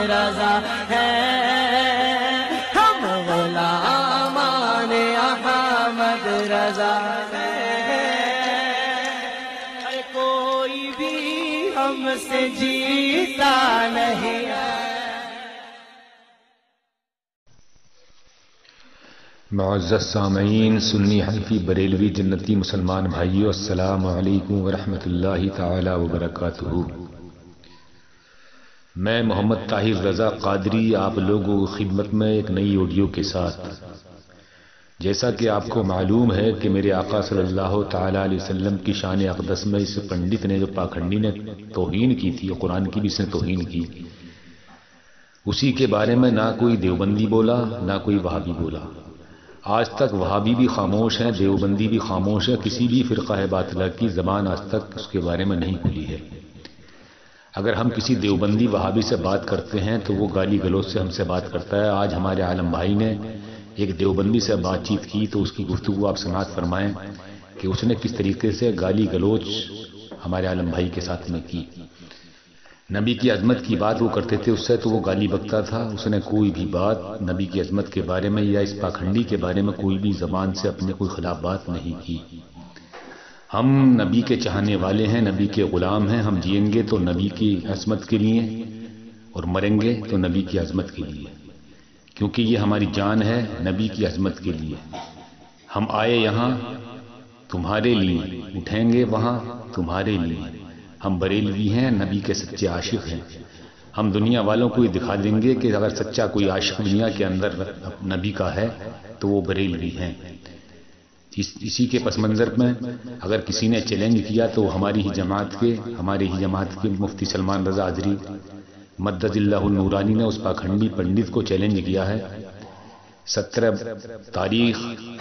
رضا ہیں، ہم غلامان احمد رضا ہیں، کوئی بھی ہم سے جیتا نہیں ہے۔ معزز سامعین، سنی حنفی بریلوی جنتی مسلمان بھائیو، السلام علیکم ورحمۃ اللہ تعالی وبرکاتہ۔ میں محمد طاہر رضا قادری آپ لوگوں کی خدمت میں ایک نئی آڈیو کے ساتھ۔ جیسا کہ آپ کو معلوم ہے کہ میرے آقا صلی اللہ تعالی علیہ وسلم کی شان اقدس میں اس پنڈت نے جو پاکھنڈی نے توہین کی تھی، قرآن کی بھی اس نے توہین کی، اسی کے بارے میں نہ کوئی دیوبندی بولا نہ کوئی وہابی بولا۔ آج تک وہابی بھی خاموش ہیں، دیوبندی بھی خاموش ہے، کسی بھی فرقہ باطلہ کی زبان آج تک اس کے بارے میں نہیں کھلی ہے۔ اگر ہم کسی دیوبندی وہابی سے بات کرتے ہیں تو وہ گالی گلوچ سے ہم سے بات کرتا ہے۔ آج ہمارے عالم بھائی نے ایک دیوبندی سے بات چیت کی تو اس کی گفتگو آپ سماعت فرمائیں کہ اس نے کس طریقے سے گالی گلوچ ہمارے عالم بھائی کے ساتھ میں کی۔ نبی کی عظمت کی بات وہ کرتے تھے، اس سے تو وہ گالی بکتا تھا، اس نے کوئی بھی بات نبی کی عظمت کے بارے میں یا اس پاکھنڈی کے بارے میں کوئی بھی زبان سے اپنے کوئی خلاف بات نہیں کی۔ ہم نبی کے چاہنے والے ہیں، نبی کے غلام ہیں، ہم جئیں گے تو نبی کی عظمت کے لیے اور مریں گے تو نبی کی عظمت کے لیے، کیونکہ یہ ہماری جان ہے نبی کی عظمت کے لیے۔ ہم آئے یہاں تمہارے لیے، اٹھیں گے وہاں تمہارے لیے۔ ہم بریلوی ہیں، نبی کے سچے عاشق ہیں۔ ہم دنیا والوں کو یہ دکھا دیں گے کہ اگر سچا کوئی عاشق دنیا کے اندر نبی کا ہے تو وہ بریلوی ہیں۔ اسی کے پس منظر میں اگر کسی نے چیلنج کیا تو ہماری ہی جماعت کے مفتی سلمان رضا اظہری مدد اللہ النورانی نے اس پاکھنڈی پنڈت کو چیلنج کیا ہے 17 تاریخ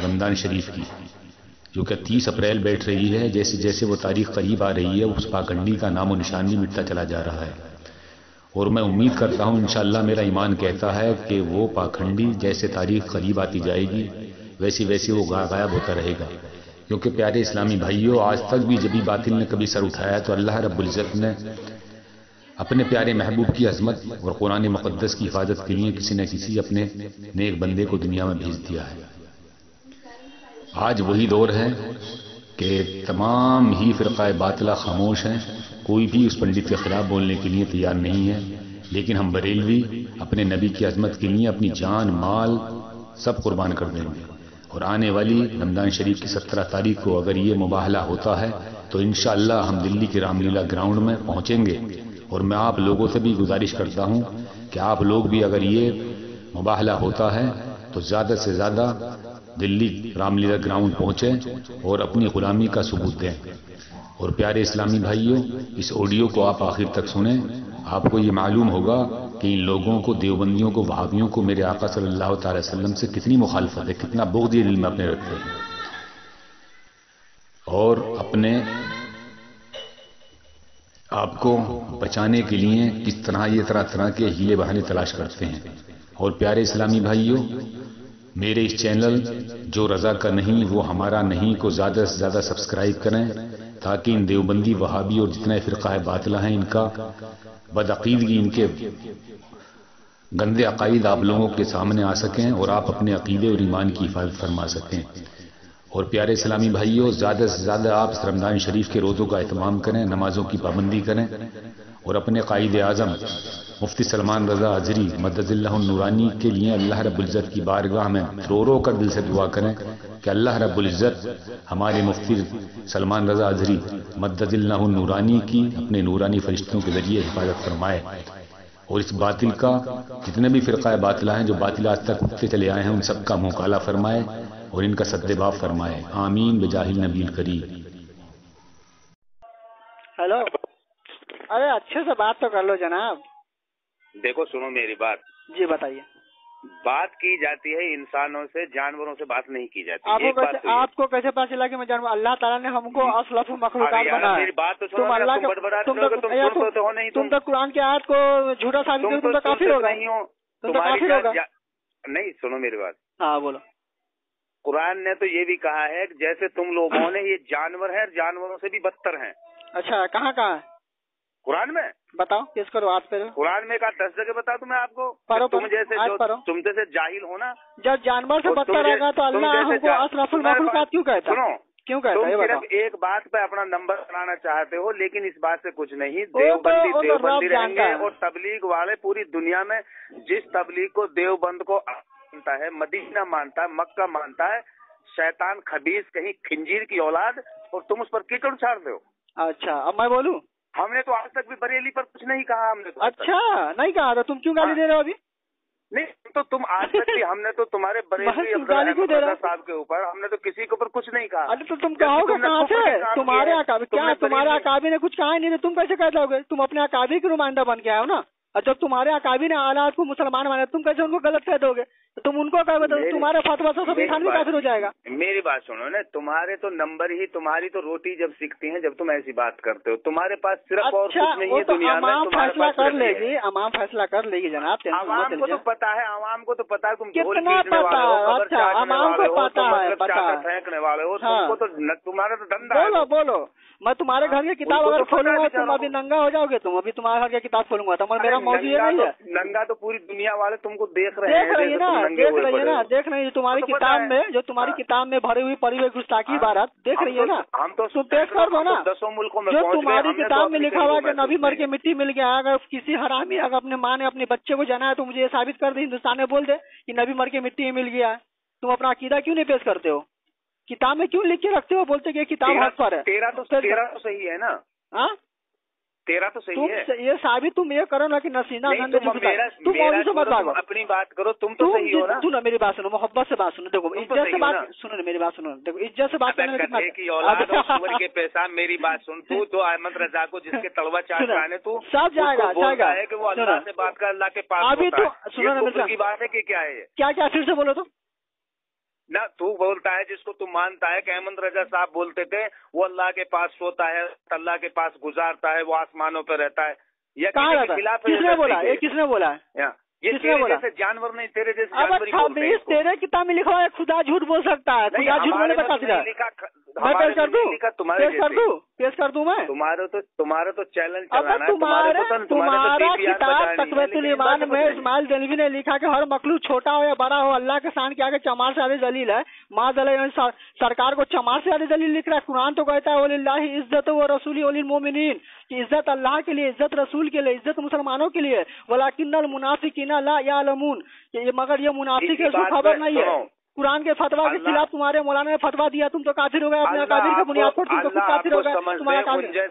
رمضان شریف کی، جو کہ 30 اپریل بیٹھ رہی ہے۔ جیسے جیسے وہ تاریخ قریب آ رہی ہے اس پاکھنڈی کا نام و نشان بھی مٹتا چلا جا رہا ہے، اور میں امید کرتا ہوں انشاءاللہ، میرا ایمان کہتا ہے کہ وہ پاکھنڈی جیسے تاریخ قریب آتی جائے گی ویسی وہ غائب ہوتا رہے گا، کیونکہ پیارے اسلامی بھائیوں، آج تک بھی جب بھی باطل نے کبھی سر اٹھایا تو اللہ رب العزت نے اپنے پیارے محبوب کی عظمت اور قرآن مقدس کی حفاظت کے لیے کسی نہ کسی اپنے نیک بندے کو دنیا میں بھیج دیا ہے۔ آج وہی دور ہے کہ تمام ہی فرقہ باطلہ خاموش ہیں، کوئی بھی اس پنڈت کے خلاف بولنے کے لیے تیار نہیں ہے، لیکن ہم بریلوی اپنے نبی کی عظمت کے لیے اپنی جان مال سب قربان کر دیں گے، اور آنے والی رمضان شریف کی 17 تاریخ کو اگر یہ مباہلہ ہوتا ہے تو انشاءاللہ ہم دلی کے رام لیلا گراؤنڈ میں پہنچیں گے، اور میں آپ لوگوں سے بھی گزارش کرتا ہوں کہ آپ لوگ بھی اگر یہ مباہلہ ہوتا ہے تو زیادہ سے زیادہ دلی رام لیلا گراؤنڈ پہنچیں اور اپنی غلامی کا ثبوت دیں۔ اور پیارے اسلامی بھائیوں، اس آڈیو کو آپ آخر تک سنیں، آپ کو یہ معلوم ہوگا کہ ان لوگوں کو، دیوبندیوں کو، وہابیوں کو میرے آقا صلی اللہ تعالی وسلم سے کتنی مخالفت ہے، کتنا بغض یہ دل میں اپنے رکھتے ہیں، اور اپنے آپ کو بچانے کے لیے کس طرح یہ طرح کے ہیلے بہانے تلاش کرتے ہیں۔ اور پیارے اسلامی بھائیوں، میرے اس چینل جو رضا کا نہیں وہ ہمارا نہیں کو زیادہ سے زیادہ سبسکرائب کریں، تاکہ ان دیوبندی وہابی اور جتنے فرقہ باطلہ ہیں ان کا بدعقیدگی، ان کے گندے عقائد آپ لوگوں کے سامنے آ سکیں اور آپ اپنے عقیدے اور ایمان کی حفاظت فرما سکیں۔ اور پیارے اسلامی بھائیوں، زیادہ سے زیادہ آپ رمضان شریف کے روزوں کا اہتمام کریں، نمازوں کی پابندی کریں، اور اپنے قائد اعظم مفتی سلمان رضا اظہری مدد اللہ النورانی کے لیے اللہ رب العزت کی بارگاہ میں رو کر دل سے دعا کریں کہ اللہ رب العزت ہمارے مفتی سلمان رضا اظہری مدد اللہ النورانی کی اپنے نورانی فرشتوں کے ذریعے حفاظت فرمائے، اور اس باطل کا جتنے بھی فرقہ باطلہ ہیں جو باطل آج تک اٹھتے چلے آئے ہیں ان سب کا منہ کالا فرمائے اور ان کا سدباب فرمائے، آمین بجاہ النبی الکریم۔ ہیلو، ارے اچھے سے بات تو کر لو جناب۔ دیکھو سنو میری بات۔ جی بتائیے۔ بات کی جاتی ہے انسانوں سے، جانوروں سے بات نہیں کی جاتی۔ آپ کو کیسے پتا چلا کہ میں جانور؟ اللہ تعالیٰ نے ہم کو اسلف مخلوقات بنایا۔ میری بات تو تم اللہ تم تو قرآن کی آیت کو جھوٹا ثابت کرو، تم تو کافر ہوگا۔ تم تو کافر ہوگا۔ نہیں، سنو میری بات۔ ہاں بولو۔ قرآن نے تو یہ بھی کہا ہے کہ جیسے تم لوگوں نے یہ جانور ہیں، جانوروں سے بھی بدتر ہیں۔ اچھا، کہاں ہے؟ قرآن میں बताओ पेश करो, आज पे कुरान में का 10 जगह बता दूं मैं आपको। पढ़ो, तुम जैसे जो तुम जैसे जाहिल हो ना, जब जानवर से बदतर रहेगा तो अल्लाह हमको अशरफुल मखलूकात क्यों कहता है? क्यों कहता है? तुम सिर्फ एक बात पे अपना नंबर बनाना चाहते हो, लेकिन इस बात से कुछ नहीं। देवबंदी रहेंगे और तबलीग वाले पूरी दुनिया में जिस तबलीग को देवबंद को मानता है, मदीना मानता है, मक्का मानता है, शैतान खबीस कहीं खिंजीर की औलाद, और तुम उस पर कीचड़ उछालते हो। अच्छा, अब मैं बोलूं? हमने तो आज तक भी बरेली पर कुछ नहीं कहा, हमने तो। अच्छा, नहीं कहा था? तुम क्यों गाली दे रहे हो अभी? नहीं तो तुम आज तक भी हमने तो तुम्हारे बरेली साहब के ऊपर हमने तो किसी के ऊपर कुछ नहीं कहा। अरे तो तुम कहोगे कहाँ से? तुम्हारे अकाबी क्या? तुम्हारे अकाबी ने कुछ कहा ही नहीं तो तुम कैसे कह दोगे? तुम अपने अकाबी के नुमाइंदा बन के आए हो ना, और जब तुम्हारे अकाबी ने आलात को मुसलमान माना, तुम कैसे उनको गलत कह दोगे? तो तुम उनको कह दो, तुम्हारे फतवा से सभी खान भी काफिर हो जाएगा। मेरी बात सुनो ना, तुम्हारे तो नंबर ही, तुम्हारी तो रोटी जब सीखती है जब तुम ऐसी बात करते हो। तुम्हारे पास सिर्फ और कुछ नहीं है दुनिया में। अवाम फैसला कर लेगी, अवाम फैसला कर लेगी जनाब। आवाम को तो पता है, आवाम को तो पता है तुम कितना पता है। अच्छा, आवाम को पता है, फेंकने वाले हो तुमको तो, तुम्हारा तो धंधा। बोलो बोलो, मैं तुम्हारे घर की किताब अगर खोलूंगा तुम अभी नंगा हो जाओगे। तुम अभी तुम्हारे घर की किताब खोलूंगा तो मेरा मौजूद नहीं है। नंगा तो पूरी दुनिया वाले तुमको देख रहे हैं, देख रही है ना, देख रही है तुम्हारी किताब में, जो तुम्हारी किताब में भरी हुई पड़ी हुई गुस्ताखी बारात देख रही है ना। हम तो तुम पेश कर दो ना, 10 मुल्कों में जो तुम्हारी किताब में लिखा हुआ कि नबी मर के मिट्टी मिल गया। अगर किसी हरामी अगर अपने माँ ने अपने बच्चे को जना है तो मुझे ये साबित कर दे, हिंदुस्तान में बोल दे कि नबी मर के मिट्टी मिल गया है। तुम अपना अकीदा क्यों नहीं पेश करते हो? किताब में क्यों लिख के रखते हो? बोलते कि किताब हक पर है। तेरा तो सही है ना। हाँ, तेरा तो सही है। ये साबित तुम ये करो ना कि नसीना तुम मौलवी से मत भागो, अपनी बात करो। तुम तो सही हो ना। सुनो मेरी बात सुनो, मोहब्बत से बात सुनो। देखो इज्जत से बात सुनो, मेरी बात सुनो। देखो इज्जत से बात करने की औलाद के पैसा। मेरी बात सुन, तू तो अहमद रजा को जिसके तलवा चाहे तू सब जाएगा है कि वो अल्लाह से बात कर, अल्लाह के पास। अभी तो सुनो ना, की बात है कि क्या है? क्या फिर से बोलो तो ना। तू बोलता है जिसको तू मानता है कि अहमद रजा साहब बोलते थे वो अल्लाह के पास सोता है, अल्लाह के पास गुजारता है, वो आसमानों पर रहता है। ये खिलाफ किसने बोला? ये किसने बोला है? ये तेरे जैसे जानवर नहीं, तेरे जैसे जानवर ही तेरे किताब में लिखा हुआ है खुदा झूठ बोल सकता है। खुदा झूठ बोले बता दिया। मैं पेश कर दूं? पेश कर दूं मैं? तुम्हारा तो चैलेंज चलाना है। तुम्हारा किताब तकवीतुल ईमान में इस्माइल देलवी ने लिखा कि हर मखलूक छोटा हो या बड़ा हो अल्लाह के शान के आगे चमार से ज्यादा दलील है। माज़ सरकार को चमार से ज्यादा दलील लिख रहा है। कुरान तो कहता है वलिल्लाहि इज्जत व रसूली वलिल मोमिनीन, कि इज्जत अल्लाह के लिए, इज्जत रसूल के लिए, इज्जत मुसलमानों के लिए। वलाकिन्नल मुनाफिकीना ला यालमून, मगर ये मुनाफिक है, इसको खबर नहीं है। कुरान के फतवा के खिलाफ तुम्हारे मौलाना ने फतवा दिया, तुम तो काफिर हो गए। अपने काफिर के बुनियाद पर तुम तो खुद काफिर हो गए। तुम्हारा काफिर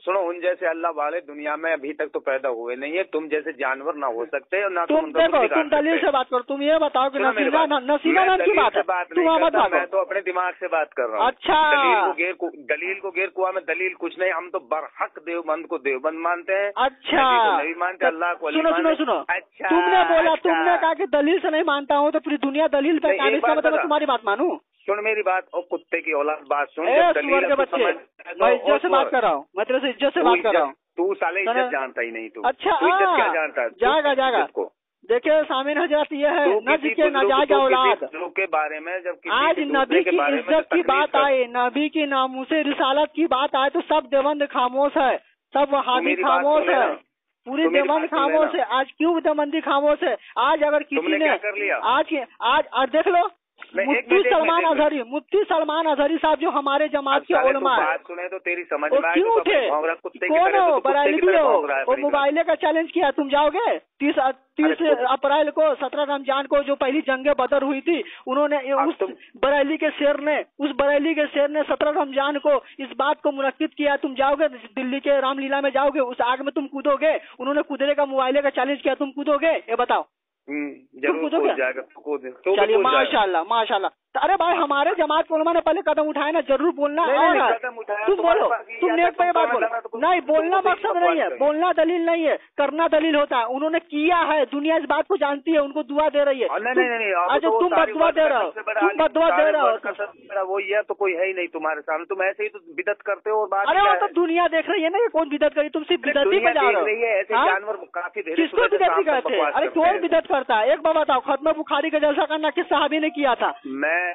सुनो, उन जैसे अल्लाह वाले दुनिया में अभी तक तो पैदा हुए नहीं है। तुम जैसे जानवर ना हो सकते और ना तुम देखो, तुम दलील से बात करो। तुम ये बताओ कि नसीना नाम की बात है, तुम मत भागो। मैं तो अपने दिमाग से बात कर रहा हूँ। अच्छा, दलील को गेर कुआ में दलील कुछ नहीं। हम तो बरहक देवबंद को देवबंद मानते हैं। अच्छा, नहीं मानते अल्लाह को। सुनो, अच्छा, तुमने बोला, तुमने कहा कि दलील से नहीं मानता हूँ तो पूरी दुनिया दलील पे काम, इसका मतलब तुम्हारी बात मानू? सुन मेरी बात, और कुत्ते की औलाद बात सुन। सुअर के बच्चे, मैं इज्जत से बात कर रहा हूँ, मैं तेरे से इज्जत से बात कर रहा हूँ। तू साले इज्जत जानता ही नहीं। तू अच्छा, इज्जत क्या जानता है? जाएगा। देखिए सामीन हजरत, ये है नबी के नजायज औलाद के बारे में जब आज नबी की इज्जत की बात आए, नबी की नामूसे रिसालत की बात आए तो सब देवबंद खामोश है, सब वहाबी खामोश है, पूरी देवबंद खामोश है। आज क्यों देवबंदी खामोश है? आज अगर किसी ने आज देख लो, मुफ्ती सलमान अजहरी साहब जो हमारे जमात के उलमा है, सुने तो तेरी समझ में क्यों उठे? कौन हो? बरेलवी हो? और मोबाइले का चैलेंज किया, तुम जाओगे 30 अप्रैल को, 17 रमजान को जो पहली जंगे बदर हुई थी, उन्होंने उस बरेली के शेर ने 17 रमजान को इस बात को मुनक्किद किया। तुम जाओगे दिल्ली के रामलीला में, जाओगे उस आग में तुम कूदोगे? उन्होंने कूदने का मोबाइले का चैलेंज किया, तुम कूदोगे? ये बताओ। चलिए माशाल्लाह। अरे भाई, हमारे जमात के उलमा ने पहले कदम उठाए ना, जरूर बोलना। तुम बोलो, तुम नेट पे बात बोलो। नहीं, बोलना मकसद नहीं है, बोलना दलील नहीं है, करना दलील होता है। उन्होंने किया है, दुनिया इस बात को जानती है, उनको दुआ दे रही है। अच्छा, तुम बददुआ दे रहे हो, वो ये तो कोई है ही नहीं तुम्हारे सामने, तुम ऐसे ही तो बिदत करते हो। अरे वो तो दुनिया देख रही है ना, ये कौन बिदत करी? तुम सिर्फ बिदत ही पे जा रहे हो। जानवर काफी किसको बिदत करते? अरे कौन बिदत करता है? एक बार बताओ, खत्म बुखारी का जलसा करना किस सहाबी ने किया था?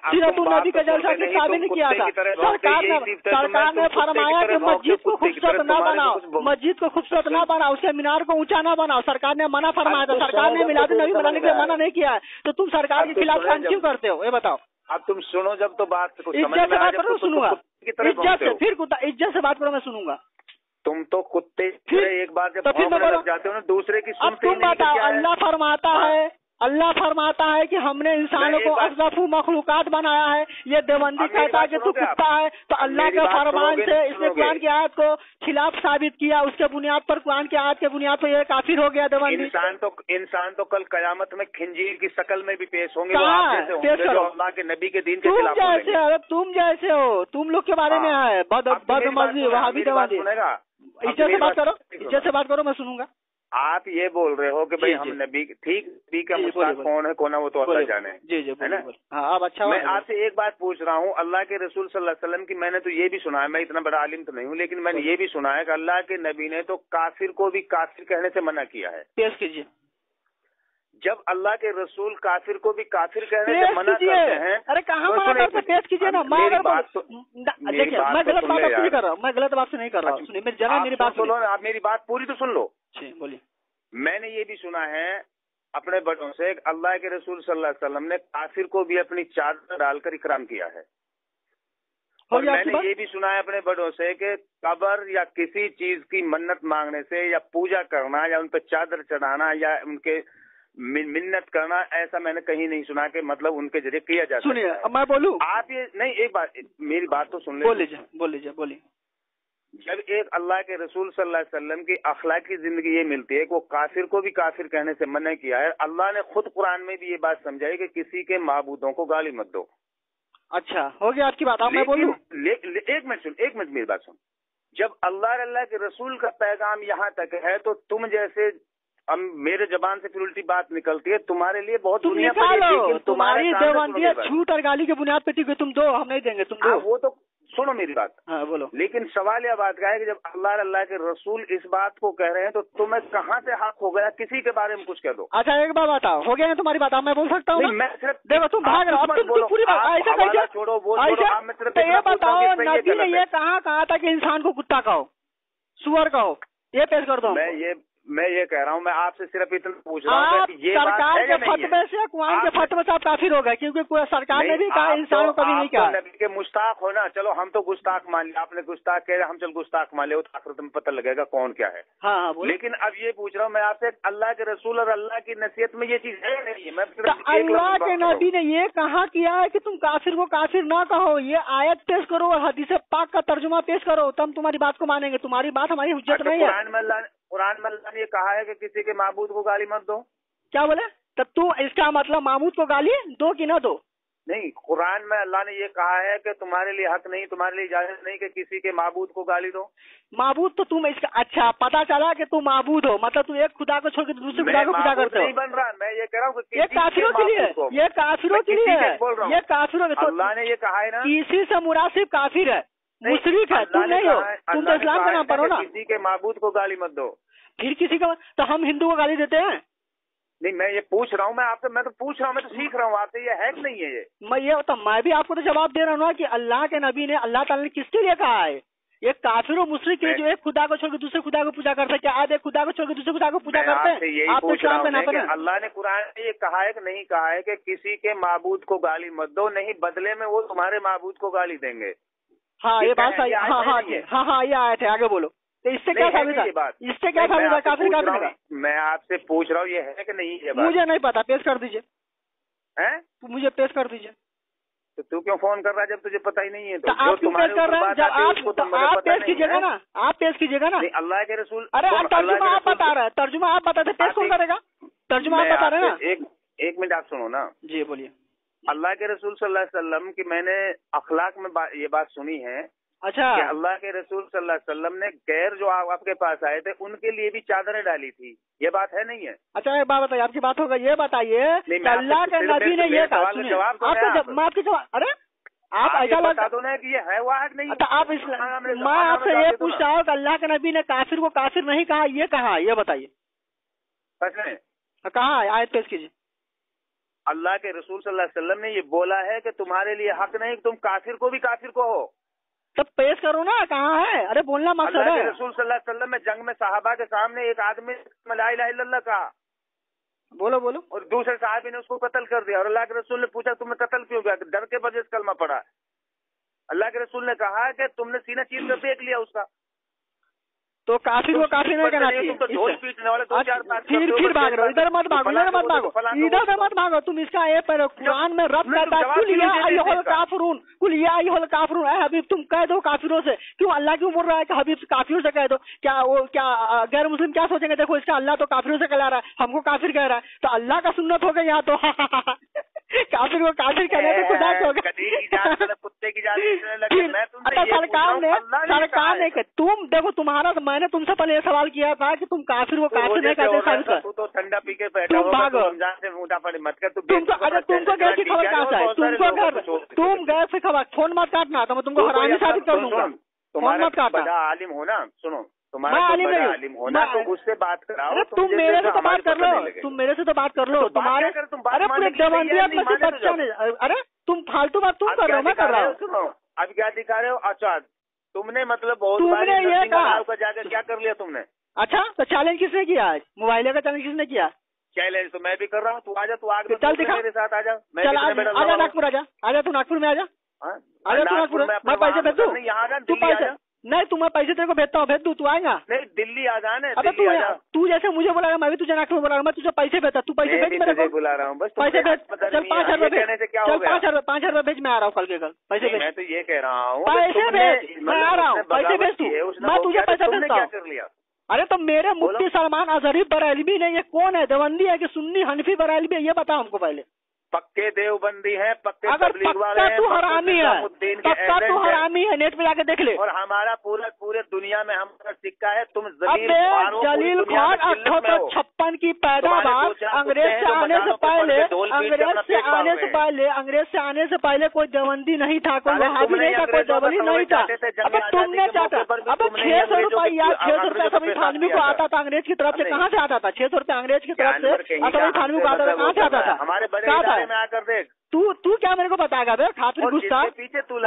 सीरत नबी का जलसा की शादी ने किया था। सरकार ने फरमाया कि मस्जिद को खूबसूरत ना बनाओ, मस्जिद को खूबसूरत ना बनाओ, उसके मीनार को ऊंचा ना बनाओ, सरकार ने मना फरमाया था। सरकार ने मिलाद नबी बनाने के लिए मना नहीं किया है, तो तुम सरकार के खिलाफ काम क्यों करते हो, ये बताओ। अब तुम सुनो, जब तो बात इज्जत से बात करो, सुनूंगा, इज्जत से, फिर इज्जत से बात करो, मैं सुनूंगा। तुम तो कुत्ते फिर एक बार जब लग जाते हो ना दूसरे की सुनते तुम बताओ। अल्लाह फरमाता है कि हमने इंसानों को अशरफु मखलूकात बनाया है। ये देवबंदी कहता है कि तू कुत्ता है, तो अल्लाह के फरमान से इसने कुरान की आयत को खिलाफ साबित किया, उसके बुनियाद पर, कुरान की आयत के बुनियाद पर ये काफिर हो गया देवबंदी। इंसान तो कल कयामत में खिंजीर की शक्ल में भी पेश होंगे, पेश करो अल्लाह के नबी के दिन के खिलाफ। तुम जैसे हो, तुम लोग के बारे में है बदमर्जी वहाबी देवबंदी। इज्जत से बात करो, इज्जत से बात करो, मैं सुनूंगा। आप ये बोल रहे हो कि भाई हम नबी, ठीक, नबी का मुस्ताक कौन है कौन है वो तो अल्लाह जाने, है ना। हाँ, अच्छा, मैं आपसे एक बात पूछ रहा हूँ, अल्लाह के रसूल सल्लल्लाहु अलैहि वसल्लम की मैंने तो ये भी सुना है, मैं इतना बड़ा आलिम तो नहीं हूँ, लेकिन मैंने ये भी सुना है कि अल्लाह के नबी ने तो काफिर को भी काफिर कहने से मना किया है। पेश कीजिए। जब अल्लाह के रसूल काफिर को भी काफिर कहने से मना करते हैं, अरे कहाँ मना करते, पेश कीजिए ना। देखिए, मैं गलत बात नहीं कर रहा हूँ, मैं गलत बात से नहीं कर रहा हूँ, सुनिए मेरी बात सुनो। आप मेरी बात पूरी तो सुन लो। बोलिए। मैंने ये भी सुना है अपने बड़ों से, अल्लाह के रसूल सल्लल्लाहु अलैहि वसल्लम ने काफिर को भी अपनी चादर डालकर इकराम किया है। और मैंने ये भी सुना है अपने बड़ों से कि कब्र या किसी चीज की मन्नत मांगने से या पूजा करना या उन पर चादर चढ़ाना या उनके मिन्नत करना, ऐसा मैंने कहीं नहीं सुना कि मतलब उनके जरिए किया जाता है। सुनिए, अब मैं बोलूं, आप ये नहीं, एक बात, मेरी बात तो सुन लीजिए, बोलिए। जब एक अल्लाह के रसूल सल्लल्लाहु अलैहि वसल्लम की अखलाकी जिंदगी ये मिलती है कि वो काफिर को भी काफिर कहने से मना किया है, अल्लाह ने खुद कुरान में भी ये बात समझाई कि किसी के माबूदों को गाली मत दो। अच्छा, हो गया आपकी बात। मैं बोलूं, एक मिनट मेरी बात सुन। जब अल्लाह के रसूल का पैगाम यहाँ तक है, तो तुम जैसे मेरे जबान से फिर उल्टी बात निकलती है, तुम्हारे लिए बहुत दुनिया पर तुम्हारी देवबंदी झूठ और गाली के बुनियाद पे ठीक है, तुम दो, हम नहीं देंगे, तुम दो। वो तो सुनो मेरी बात। हाँ, बोलो। लेकिन सवाल यह बात का है कि जब अल्लाह के रसूल इस बात को कह रहे हैं, तो तुम्हें कहाँ से हक हो गया किसी के बारे में कुछ कह दो। अच्छा, एक बात बताओ, हो गया तुम्हारी बात, मैं बोल सकता हूँ? मैं सिर्फ देखो, तुम भाग रहे हो, तुम पूरी बात ऐसे छोड़ो, वो ये बताओ, नबी ने ये कहा था कि इंसान को कुत्ता कहो, सुअर कहो, ये पेश कर दो। मैं ये कह रहा हूँ, मैं आपसे सिर्फ इतना पूछ रहा हूँ कि ये सरकार के फतवे से, कुरान के फतवे से आप काफिर हो गए, क्योंकि सरकार ने भी कहा इंसानों को भी नहीं कहा। नबी के मुस्ताक हो ना, चलो हम तो गुस्ताख मान लिया, आपने गुस्ताख कह रहे, हम चल गुस्ताख मान लिया, तो तुम्हें पता लगेगा कौन क्या है। हाँ, लेकिन अब ये पूछ रहा हूँ मैं आपसे, अल्लाह के रसूल और अल्लाह की नसीहत में ये चीज है नहीं है। मैं अल्लाह के नबी ने ये कहा किया है कि तुम काफिर को काफिर ना कहो, ये आयत पेश करो और हदीस पाक का तर्जुमा पेश करो, तब तुम्हारी बात को मानेंगे। तुम्हारी बात हमारी हुज्जत नहीं है। कुरान में अल्लाह ने कहा है कि किसी के माबूद को गाली मत दो। क्या बोले? तब तू इसका मतलब माबूद को गाली दो कि ना दो? नहीं, कुरान में अल्लाह ने ये कहा है कि तुम्हारे लिए हक नहीं, तुम्हारे लिए इजाजत नहीं कि किसी के माबूद को गाली दो। माबूद तो तुम इसका, अच्छा, पता चला कि तुम माबूद हो, मतलब तुम एक खुदा को छोड़ के दूसरे खुदा को पूजा करते हो। नहीं बन रहा, मैं ये कह रहा हूँ ये काफिरों के लिए, ये काफिरों के लिए, ये काफिरों, अल्लाह ने ये कहा है ना, किसी से मुराद सिर्फ काफिर है, मुशरिक है, तुम नहीं हो, तुम तो इस्लाम का नाम पढ़ो ना। किसी के माबूद को गाली मत दो। फिर किसी का, तो हम हिंदू को गाली देते हैं? नहीं, मैं ये पूछ रहा हूँ, मैं आपसे, मैं तो पूछ रहा हूँ, मैं तो सीख रहा हूँ आपसे, ये है कि नहीं है? मैं भी आपको तो जवाब दे रहा हूँ कि अल्लाह के नबी ने, अल्लाह ताला ने किसके लिए कहा है? ये काफिर और मुशरिक जो एक खुदा को छोड़ के दूसरे खुदा को पूजा करते हैं, क्या आप एक खुदा को छोड़ के दूसरे खुदा को पूजा करते हैं? आप तो इस्लाम पे ना पढ़े। अल्लाह ने कुरान में ये कहा है कि नहीं कहा है कि किसी के माबूद को गाली मत दो, नहीं बदले में वो तुम्हारे माबूद को गाली देंगे। हाँ, ये बात सही, हाँ, ये आयत है, आगे बोलो। तो इससे क्या साबित है? इससे क्या साबित है? काफिर का मैं आपसे पूछ रहा हूँ, ये है कि नहीं है? मुझे नहीं पता, पेश कर दीजिए। हैं? मुझे पेश कर दीजिए। तो तू क्यों फोन कर रहा है जब तुझे पता ही नहीं है? तो आप क्यों पेश कर रहे हैं? जब आप पेश कीजिएगा ना, आप पेश कीजिएगा ना। अल्लाह के रसूल, अरे तर्जुमा आप बता रहे हैं, तर्जुमा आप बताते, पेश कौन करेगा? तर्जुमा आप बता रहे हैं ना। एक मिनट आप सुनो ना जी, बोलिए। अल्लाह के रसूल सल्लल्लाहु अलैहि वसल्लम की मैंने अखलाक में ये बात सुनी है। अच्छा, कि अल्लाह के रसूल सल्लल्लाहु अलैहि वसल्लम ने गैर जो आपके पास आए थे उनके लिए भी चादरें डाली थी, ये बात है नहीं है? अच्छा, एक बात बताइए, आपकी बात होगा, ये बताइए अल्लाह के नबी ने ये कहा, आपके जवाब, अरे आप ऐसा बता दो ना कि ये है वाहद नहीं। अच्छा, आप मैं आपसे ये पूछ रहा हूँ कि अल्लाह के नबी ने काफिर को काफिर नहीं कहा, ये कहा, ये बताइए। सच में कहा है? आयत पेश कीजिए। अल्लाह के रसूल सल्लल्लाहु अलैहि वसल्लम ने ये बोला है कि तुम्हारे लिए हक नहीं कि तुम काफिर को भी काफिर को हो। तब पेश करो ना, कहाँ है? अरे बोलना मकसद है। अल्लाह के रसूल सल्लल्लाहु अलैहि वसल्लम में जंग में सहाबा के सामने एक आदमी ला इलाहा इल्लल्लाह कहा, बोलो बोलो, और दूसरे साहबी ने उसको कत्ल कर दिया। और अल्लाह के रसूल ने पूछा तुमने कत्ल क्यों किया? डर के वजह से कलमा पड़ा। अल्लाह के रसूल ने कहा कि तुमने सीना चीर कर फेंक लिया उसका, तो काफिर को काफिर नहीं कहना चाहिए। तो ढोल पीटने वाले दो चार फिर भाग रहे हो, इधर मत भागो, इधर मत भागो, इधर मत भागो। तुम इसका ये पर कुरान में रब कहता है कुल या अय्युहल काफिरून, कुल या अय्युहल काफिरून। ऐ हबीब तुम कह दो काफिरों से। क्यों अल्लाह क्यों बोल रहा है कि हबीब काफिरों से कह दो? क्या वो क्या गैर मुस्लिम क्या सोचेंगे? देखो इसका अल्लाह तो काफिरों से कहला रहा है, हमको काफिर कह रहा है, तो अल्लाह का सुन्नत हो गया यहाँ तो। काफिर को काफिर कहने में खुदा हो गया। कुत्ते की सरकार ने तुम देखो तुम्हारा, मैंने तुमसे पहले ये सवाल किया था कि तुम काफिर को काफिर नहीं कहते। तू तो ठंडा पी के बैठा तुम भागो, मत कर। तुमको गैस की खबर कहाँ से है? तुम गैस की खबर, फोन मत काटना तो मैं तुमको हरामी साबित कर दूंगा। फोन मत काटना। आलिम हो ना, सुनो तुम्हारा आलिम होना तो उससे बात कराओ। तुम मेरे से तो बात कर लो, तुम मेरे से तो बात कर लो। तुम्हारे अरे पूरे देवंदियत में से बच्चा नहीं। अरे तुम फालतू बात तुम कर रहे हो, मैं कर रहा हूँ। सुनो अब क्या दिखा रहे हो? अच्छा तुमने मतलब बहुत तुमने ये कहा जाकर क्या कर लिया तुमने? अच्छा तो चैलेंज किसने किया आज? मोबाइल का चैलेंज किसने किया? चैलेंज तो मैं भी कर रहा हूँ। तू आजा, तू आगे चल दिखा, मेरे साथ आजा। चल आजा नागपुर, आजा तू नागपुर में आजा, आजा तू नागपुर। मैं पैसे भेज दूँ? तू पैसे नहीं, तुम्हें पैसे तेरे को भेजता हूँ, भेज दूँ, तू आएगा? नहीं दिल्ली आ जाना। अबे तू जैसे मुझे बुला रहा मैं भी तुझे नागपुर बुला रहा हूँ। मैं तुझे पैसे भेजता, तू पैसे भेज मेरे को। बुला रहा हूँ बस, पैसे भेज। चल 5,000 रुपए भेज, चल 5,000 रुपए भेज, मैं आ रहा हूँ कल के कल। पैसे भेज। मैं तो ये कह रहा हूँ पैसे भेज, मैं आ रहा हूँ, पैसे भेज तू, मैं तुझे पैसे भेजता हूँ। अरे तो मेरे मुफ्ती सलमान अजहरी बरेलवी ने, ये कौन है? देवबंदी है कि सुन्नी हनफी बरेलवी है? ये बताओ हमको पहले। पक्के देवबंदी है, पक्के अगर तबलीग वाले पक्का तू हरामी है, पक्का तू हरामी है, नेट पे जाके देख ले। और हमारा पूरे दुनिया में हमारा सिक्का है। तुम जलील खान 1856 की पैदावार, अंग्रेज से आने से पहले, अंग्रेज से आने से पहले कोई देवबंदी नहीं था, कोई वहाबी नहीं था, कोई देवबंदी नहीं था। अब तुमने चाहता, अब 600 रुपया, 600 रुपया सभी थानवी को आता था अंग्रेज की तरफ से। कहाँ से आता था 600 रुपया अंग्रेज की तरफ से? सभी थानवी को आता था, कहाँ से आता था? हमारे में आकर देख। तू क्या मेरे को बताएगा बे? खातिर गुस्सा पीछे तू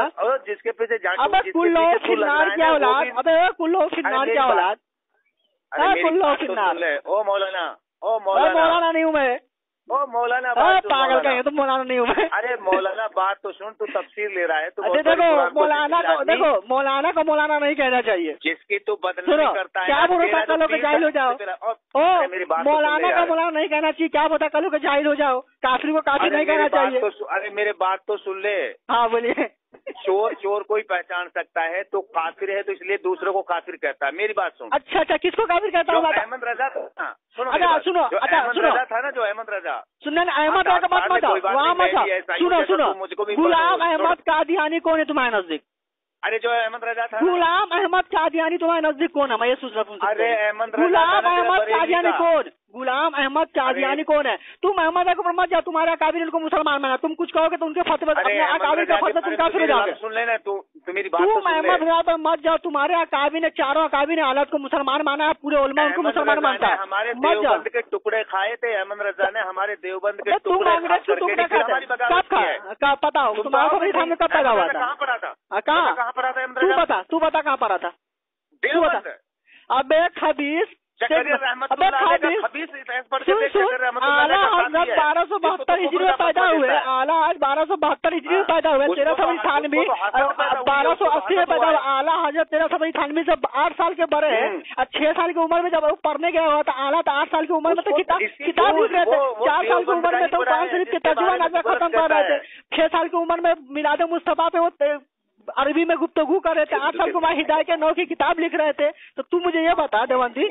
जिसके पीछे अबे कुल्लो फिन्नार क्या औलाद, अबे कुल्लो फिन्नार क्या औलाद, कुल्लो फिन्नार। ओ मौलाना नहीं हूँ मैं, ओ मौलाना पागल कहें तो मौलाना नहीं हूँ मैं। अरे मौलाना बात तो सुन, तू तफसीर ले रहा है। अच्छा देखो मौलाना को, देखो मौलाना को मौलाना नहीं कहना चाहिए। जिसकी तू बदनामी करता है, क्या भरोसा कल के जाहिल हो जाओ। ओ मौलाना का मौलाना नहीं कहना चाहिए, क्या पता कल के जाहिल हो जाओ। काफिर को काफिर नहीं कहना चाहिए। अरे मेरे बात तो सुन ले। हाँ बोलिए। चोर कोई पहचान सकता है, तो काफिर है तो इसलिए दूसरों को काफिर कहता है। मेरी बात सुन। अच्छा किसको काफिर कहता हूँ? अहमद रजा था, सुनो अहमद रजा था ना, जो अहमद रजा सुनने अहमद का बात मत वहाँ मत सुनो। गुलाम अहमद कादियानी कौन है तुम्हारे नजदीक? अरे जो अहमद रजा था, गुलाम अहमद कादियानी तुम्हारे नजदीक कौन है? मैं ये सोच रहा हूँ। अरे अहमद गुलाम अहमद कादियानी कौन? गुलाम अहमद कादियानी कौन है? तुम अहमद को मत जाओ, तुम्हारे अकाबिर उनको मुसलमान माना। तुम कुछ कहोगे तो उनके फतवे, अपने अकाबिर का फतवा तुम काफिर हो जाओगे। सुन लेना तू मेरी बात। तुम अहमद रजा पर मत जाओ, तुम्हारे अकाबिर ने, चारों अकाबिर ने हालत को मुसलमान माना है, पूरे उलमा उनको मुसलमान मानता है। हमारे देवबंद के टुकड़े खाए थे अहमद रजा ने, हमारे देवबंद के तुम अंग्रेज के टुकड़े खाते, कब पता हो तुम्हारा सामने कब पैदा हुआ था? कहाँ पढ़ा था? कहाँ पढ़ा था? तू बता कहाँ पढ़ा था? देवबंद। अबे खबीस, आला हजरत 1272 हिजरी में पैदा हुए, आला आज 1272 हिजरी में पैदा हुए, 1398 1280 में पैदा हुआ। आला हजरत 1398 से 8 साल के बड़े हैं, 6 साल की उम्र में जब पढ़ने गया हुआ था आला, तो 8 साल की उम्र में तो किताब लिख रहे थे। 4 साल की उम्र में तो कुरान शरीफ के तर्जुमा नाज़िल खत्म कर रहे थे। 6 साल की उम्र में मिलाद मुस्तफा पे वो अरबी में गुफ्तगू कर रहे थे। 8 साल को हिदायत के 9 की किताब लिख रहे थे। तो तू मुझे ये बता देवबंदी,